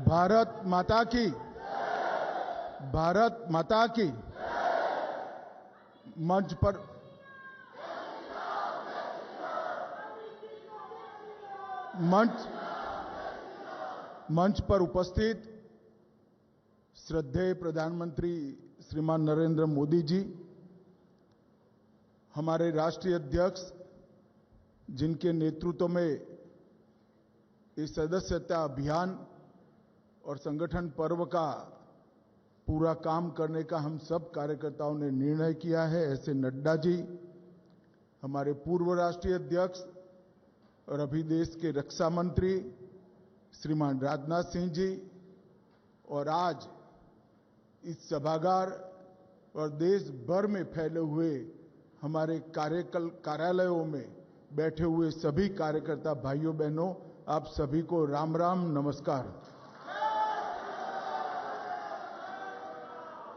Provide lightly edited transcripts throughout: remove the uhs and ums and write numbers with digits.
भारत माता की, भारत माता की। मंच पर उपस्थित श्रद्धेय प्रधानमंत्री श्रीमान नरेंद्र मोदी जी, हमारे राष्ट्रीय अध्यक्ष जिनके नेतृत्व में इस सदस्यता अभियान और संगठन पर्व का पूरा काम करने का हम सब कार्यकर्ताओं ने निर्णय किया है, ऐसे नड्डा जी, हमारे पूर्व राष्ट्रीय अध्यक्ष और अभी देश के रक्षा मंत्री श्रीमान राजनाथ सिंह जी, और आज इस सभागार और देश भर में फैले हुए हमारे कार्यालयों में बैठे हुए सभी कार्यकर्ता भाइयों बहनों, आप सभी को राम राम, नमस्कार।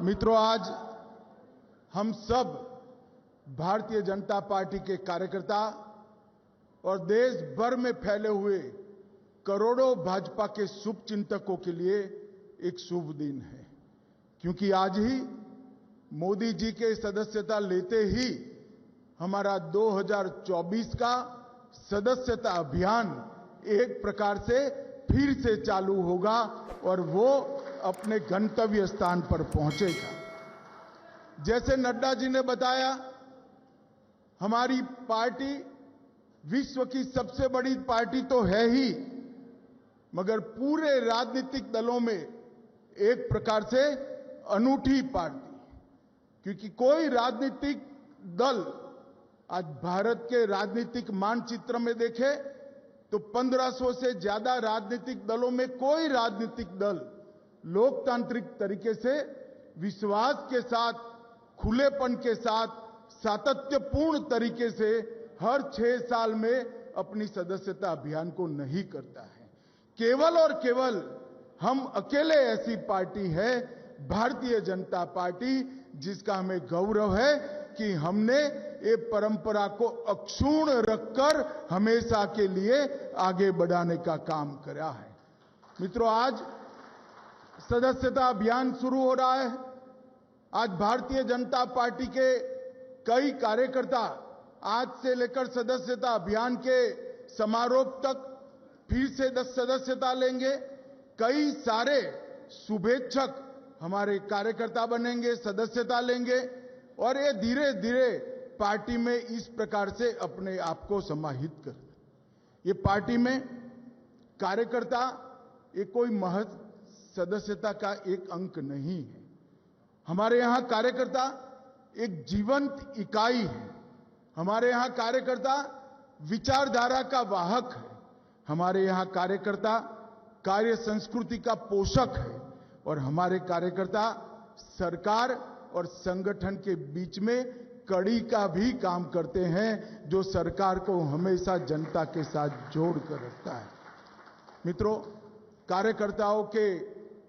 मित्रों, आज हम सब भारतीय जनता पार्टी के कार्यकर्ता और देश भर में फैले हुए करोड़ों भाजपा के शुभचिंतकों के लिए एक शुभ दिन है, क्योंकि आज ही मोदी जी के सदस्यता लेते ही हमारा 2024 का सदस्यता अभियान एक प्रकार से फिर से चालू होगा और वो अपने गंतव्य स्थान पर पहुंचेगा। जैसे नड्डा जी ने बताया, हमारी पार्टी विश्व की सबसे बड़ी पार्टी तो है ही, मगर पूरे राजनीतिक दलों में एक प्रकार से अनूठी पार्टी, क्योंकि कोई राजनीतिक दल आज भारत के राजनीतिक मानचित्र में देखे तो 1500 से ज्यादा राजनीतिक दलों में कोई राजनीतिक दल लोकतांत्रिक तरीके से विश्वास के साथ, खुलेपन के साथ, सातत्यपूर्ण तरीके से हर 6 साल में अपनी सदस्यता अभियान को नहीं करता है। केवल और केवल हम अकेले ऐसी पार्टी है, भारतीय जनता पार्टी, जिसका हमें गौरव है कि हमने ये परंपरा को अक्षुण्ण रखकर हमेशा के लिए आगे बढ़ाने का काम करा है। मित्रों, आज सदस्यता अभियान शुरू हो रहा है। आज भारतीय जनता पार्टी के कई कार्यकर्ता आज से लेकर सदस्यता अभियान के समारोह तक फिर से सदस्यता लेंगे। कई सारे शुभेच्छक हमारे कार्यकर्ता बनेंगे, सदस्यता लेंगे, और ये धीरे धीरे पार्टी में इस प्रकार से अपने आप को समाहित कर, ये पार्टी में कार्यकर्ता ये कोई महज सदस्यता का एक अंक नहीं है। हमारे यहां कार्यकर्ता एक जीवंत इकाई है। हमारे यहां कार्यकर्ता विचारधारा का वाहक है। हमारे यहां कार्यकर्ता कार्य संस्कृति का पोषक है, और हमारे कार्यकर्ता सरकार और संगठन के बीच में कड़ी का भी काम करते हैं, जो सरकार को हमेशा जनता के साथ जोड़कर रखता है। मित्रों, कार्यकर्ताओं के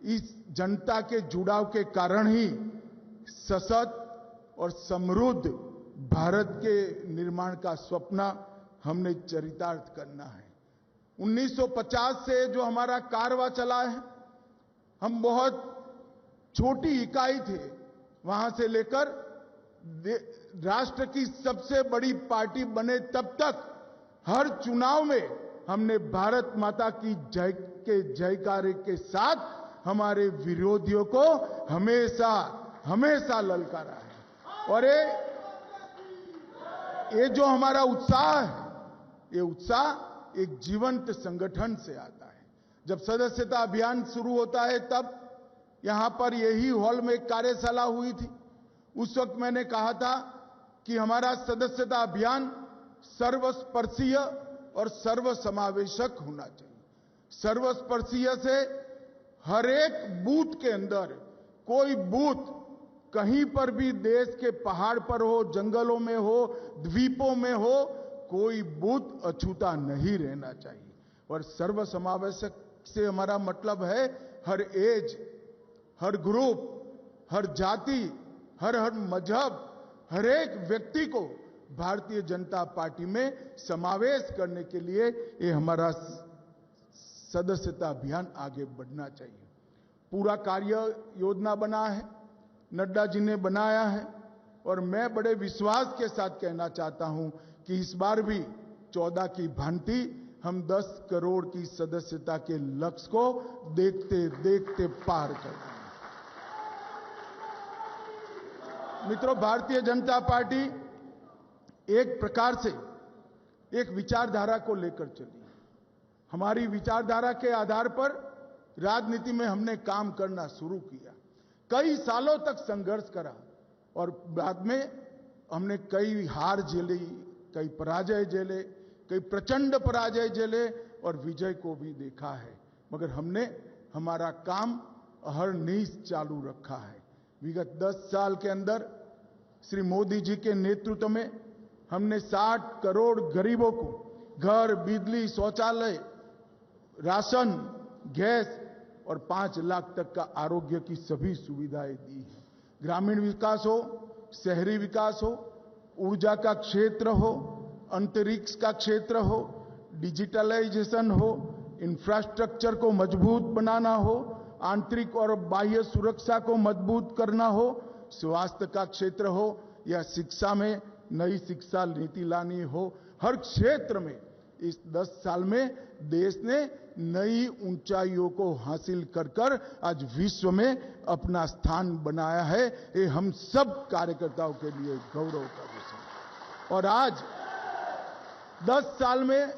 इस जनता के जुड़ाव के कारण ही सशक्त और समृद्ध भारत के निर्माण का स्वप्न हमने चरितार्थ करना है। 1950 से जो हमारा कारवां चला है, हम बहुत छोटी इकाई थे, वहां से लेकर राष्ट्र की सबसे बड़ी पार्टी बने तब तक हर चुनाव में हमने भारत माता की जय के जयकारे के साथ हमारे विरोधियों को हमेशा हमेशा ललकारा है। और ये जो हमारा उत्साह है, ये उत्साह एक जीवंत संगठन से आता है। जब सदस्यता अभियान शुरू होता है, तब यहां पर यही हॉल में एक कार्यशाला हुई थी। उस वक्त मैंने कहा था कि हमारा सदस्यता अभियान सर्वस्पर्शीय और सर्वसमावेशक होना चाहिए। सर्वस्पर्शीय से हर एक बूथ के अंदर, कोई बूथ कहीं पर भी देश के पहाड़ पर हो, जंगलों में हो, द्वीपों में हो, कोई बूथ अछूता नहीं रहना चाहिए। और सर्वसमावेशक से हमारा मतलब है हर एज, हर ग्रुप, हर जाति, हर मजहब, हर एक व्यक्ति को भारतीय जनता पार्टी में समावेश करने के लिए ये हमारा सदस्यता अभियान आगे बढ़ना चाहिए। पूरा कार्य योजना बना है, नड्डा जी ने बनाया है, और मैं बड़े विश्वास के साथ कहना चाहता हूं कि इस बार भी 14 की भांति हम 10 करोड़ की सदस्यता के लक्ष्य को देखते देखते पार कर देंगे। मित्रों, भारतीय जनता पार्टी एक प्रकार से एक विचारधारा को लेकर चली। हमारी विचारधारा के आधार पर राजनीति में हमने काम करना शुरू किया, कई सालों तक संघर्ष करा, और बाद में हमने कई हार झेली, कई पराजय झेले, कई प्रचंड पराजय झेले, और विजय को भी देखा है। मगर हमने हमारा काम अहरनिश चालू रखा है। विगत 10 साल के अंदर श्री मोदी जी के नेतृत्व में हमने 60 करोड़ गरीबों को घर, बिजली, शौचालय, राशन, गैस और 5 लाख तक का आरोग्य की सभी सुविधाएं दी हैं। ग्रामीण विकास हो, शहरी विकास हो, ऊर्जा का क्षेत्र हो, अंतरिक्ष का क्षेत्र हो, डिजिटलाइजेशन हो, इंफ्रास्ट्रक्चर को मजबूत बनाना हो, आंतरिक और बाह्य सुरक्षा को मजबूत करना हो, स्वास्थ्य का क्षेत्र हो या शिक्षा में नई शिक्षा नीति लानी हो, हर क्षेत्र में इस 10 साल में देश ने नई ऊंचाइयों को हासिल कर कर आज विश्व में अपना स्थान बनाया है। ये हम सब कार्यकर्ताओं के लिए गौरव का विषय है। और आज 10 साल में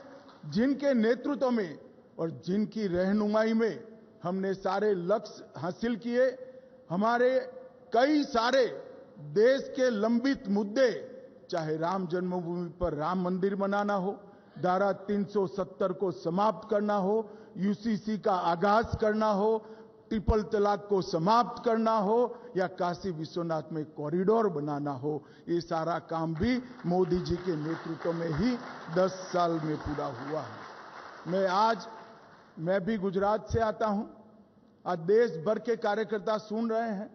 जिनके नेतृत्व में और जिनकी रहनुमाई में हमने सारे लक्ष्य हासिल किए, हमारे कई सारे देश के लंबित मुद्दे, चाहे राम जन्मभूमि पर राम मंदिर बनाना हो, धारा 370 को समाप्त करना हो, यूसीसी का आगाज करना हो, ट्रिपल तलाक को समाप्त करना हो, या काशी विश्वनाथ में कॉरिडोर बनाना हो, ये सारा काम भी मोदी जी के नेतृत्व में ही 10 साल में पूरा हुआ है। मैं भी गुजरात से आता हूं। आज देश भर के कार्यकर्ता सुन रहे हैं।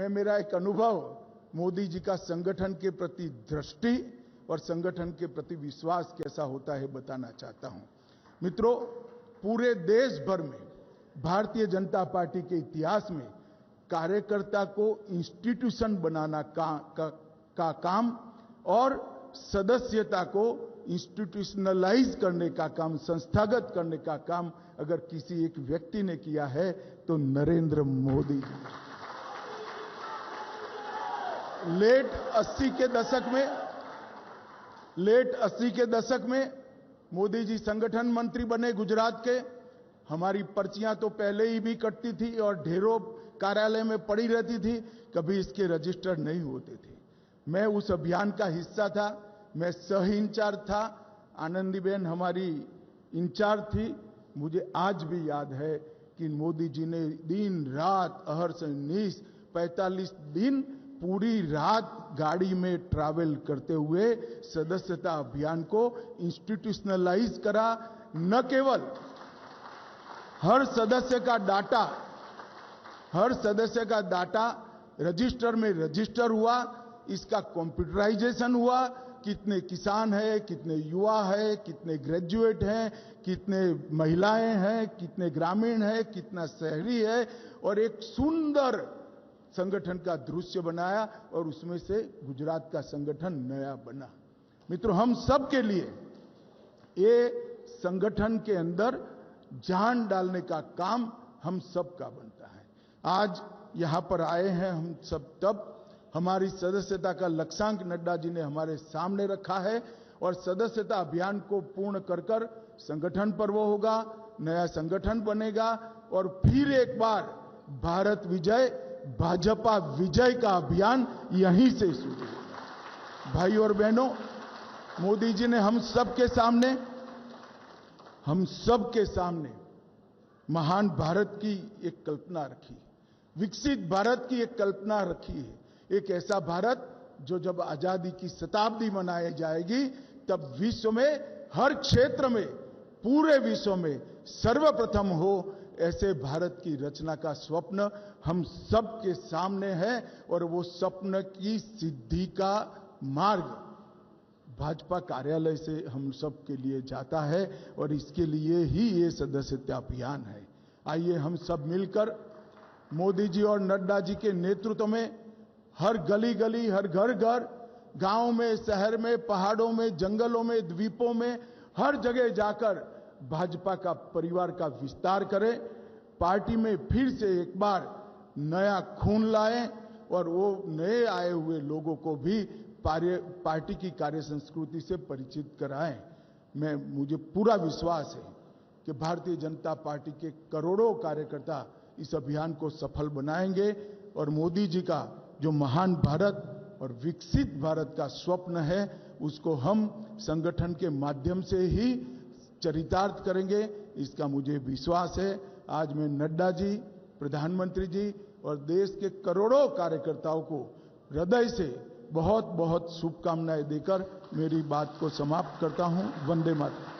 मेरा एक अनुभव मोदी जी का संगठन के प्रति दृष्टि और संगठन के प्रति विश्वास कैसा होता है बताना चाहता हूं। मित्रों, पूरे देश भर में भारतीय जनता पार्टी के इतिहास में कार्यकर्ता को इंस्टीट्यूशन बनाना का काम और सदस्यता को इंस्टीट्यूशनलाइज करने का काम, संस्थागत करने का काम अगर किसी एक व्यक्ति ने किया है तो नरेंद्र मोदी जी। लेट 80 के दशक में मोदी जी संगठन मंत्री बने गुजरात के। हमारी पर्चियां तो पहले ही भी कटती थी और ढेरों कार्यालय में पड़ी रहती थी, कभी इसके रजिस्टर नहीं होते थे। मैं उस अभियान का हिस्सा था, मैं सह इंचार्ज था, आनंदीबेन हमारी इंचार्ज थी। मुझे आज भी याद है कि मोदी जी ने दिन रात अहरनिश 45 दिन पूरी रात गाड़ी में ट्रैवल करते हुए सदस्यता अभियान को इंस्टीट्यूशनलाइज करा। न केवल हर सदस्य का डाटा रजिस्टर में रजिस्टर हुआ, इसका कंप्यूटराइजेशन हुआ। कितने किसान हैं, कितने युवा हैं, कितने ग्रेजुएट हैं, कितने महिलाएं हैं, कितने ग्रामीण हैं, कितना शहरी है, और एक सुंदर संगठन का दृश्य बनाया और उसमें से गुजरात का संगठन नया बना। मित्रों, हम सब के लिए ये संगठन के अंदर जान डालने का काम हम सब का बनता है। आज यहां पर आए हैं हम सब, तब हमारी सदस्यता का लक्ष्यांक नड्डा जी ने हमारे सामने रखा है, और सदस्यता अभियान को पूर्ण कर कर संगठन पर्व होगा, नया संगठन बनेगा, और फिर एक बार भारत विजय, भाजपा विजय का अभियान यहीं से शुरू होगा। भाई और बहनों, मोदी जी ने हम सबके सामने महान भारत की एक कल्पना रखी, विकसित भारत की एक कल्पना रखी है। एक ऐसा भारत जो जब आजादी की शताब्दी मनाई जाएगी तब विश्व में हर क्षेत्र में, पूरे विश्व में सर्वप्रथम हो, ऐसे भारत की रचना का स्वप्न हम सबके सामने है। और वो स्वप्न की सिद्धि का मार्ग भाजपा कार्यालय से हम सब के लिए जाता है और इसके लिए ही ये सदस्यता अभियान है। आइए हम सब मिलकर मोदी जी और नड्डा जी के नेतृत्व में हर गली गली, हर घर घर, गांव में, शहर में, पहाड़ों में, जंगलों में, द्वीपों में, हर जगह जाकर भाजपा का परिवार का विस्तार करें, पार्टी में फिर से एक बार नया खून लाएं और वो नए आए हुए लोगों को भी पार्टी की कार्य संस्कृति से परिचित कराएं। मुझे पूरा विश्वास है कि भारतीय जनता पार्टी के करोड़ों कार्यकर्ता इस अभियान को सफल बनाएंगे और मोदी जी का जो महान भारत और विकसित भारत का स्वप्न है उसको हम संगठन के माध्यम से ही चरितार्थ करेंगे, इसका मुझे विश्वास है। आज मैं नड्डा जी, प्रधानमंत्री जी और देश के करोड़ों कार्यकर्ताओं को हृदय से बहुत बहुत शुभकामनाएं देकर मेरी बात को समाप्त करता हूं। वंदे मातरम।